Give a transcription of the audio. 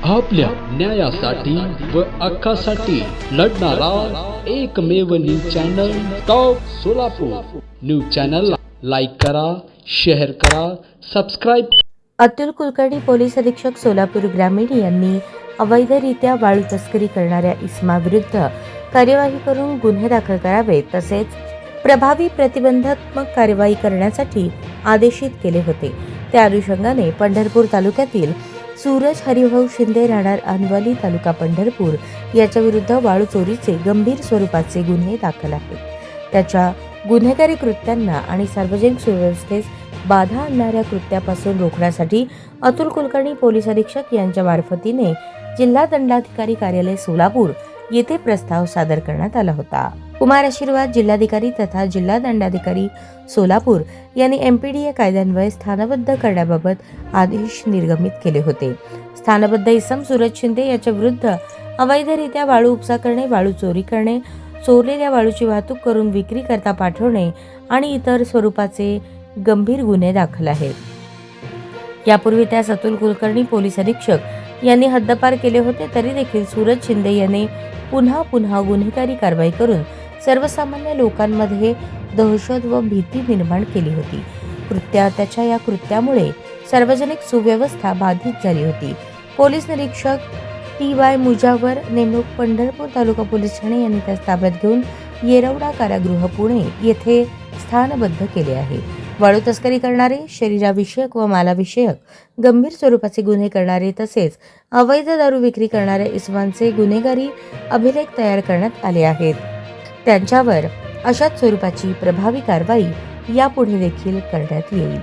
आपल्या न्यायासाठी व हक्कासाठी लढणारा एकमेव news channel top Solapur. News चॅनलला लाईक करा, शेअर करा, सबस्क्राईब। अतुल कुलकर्णी पोलीस अधीक्षक सोलापूर ग्रामीण यांनी अवैधरित्या वाळू तस्करी करणाऱ्या इसमाविरुद्ध कार्यवाही करून गुन्हे दाखल करावे तसेच प्रभावी प्रतिबंधात्मक कार्यवाही करण्यासाठी आदेशित केले होते। त्या अनुषंगाने पंढरपूर तालुक्यातील सूरज हरिभाऊ शिंदे राहणार अनवली तालुका पंढरपूर याच्या विरुद्ध वाळू चोरीचे गंभीर स्वरूपाचे गुन्हे दाखल आहेत। त्याच्या गुन्हेगारी कृत्यांना आणि सार्वजनिक सुव्यवस्थेस बाधा आणणाऱ्या कृत्यापासून रोखण्यासाठी अतुल कुलकर्णी पोलीस अधीक्षक यांच्या मार्फतीने जिल्हा दंडाधिकारी कार्यालय सोलापूर येथे प्रस्ताव सादर करण्यात आला होता। कुमार आशीर्वाद जिल्हाधिकारी तथा जिल्हा दंडाधिकारी सोलापूर यांनी एमपीडीए कायद्यान्वये स्थानबद्ध करण्याबाबत आदेश निर्गमित केले होते। स्थानबद्ध इसम सूरज शिंदे याच्या विरुद्ध अवैधरित्या वाळू उपसा करणे, वाळू चोरी करणे, चोरलेल्या वाळूची वाहतूक करून विक्री करता पाठवणे आणि इतर स्वरूपाचे गंभीर गुन्हे दाखल आहेत। यापूर्वी त्यास अतुल कुलकर्णी पोलीस अधीक्षक यांनी हद्दपार केले होते, तरी देखील सूरज शिंदे यांनी पुन्हा गुन्हेगारी कारवाई करून सर्वसामान्य लोकांमध्ये दहशत व भीती निर्माण केली होती। त्याच्या या कृत्यामुळे सार्वजनिक सुव्यवस्था बाधित झाली होती। पोलीस निरीक्षक TY मुजावर नेमणूक पंढरपूर तालुका पोलीस ठाणे यांनी त्यास ताब्यात घेऊन येरवडा कारागृह पुणे येथे स्थानबद्ध केले आहे। वाळू तस्करी करणारे, शरीराविषयक व मालाविषयक गंभीर स्वरूपाचे गुन्हे करणारे तसेच अवैध दारू विक्री करणाऱ्या इसमांचे गुन्हेगारी अभिलेख तयार करण्यात आले आहेत। त्यांच्यावर अशाच स्वरूपाची प्रभावी कारवाई यापुढे देखील करण्यात येईल।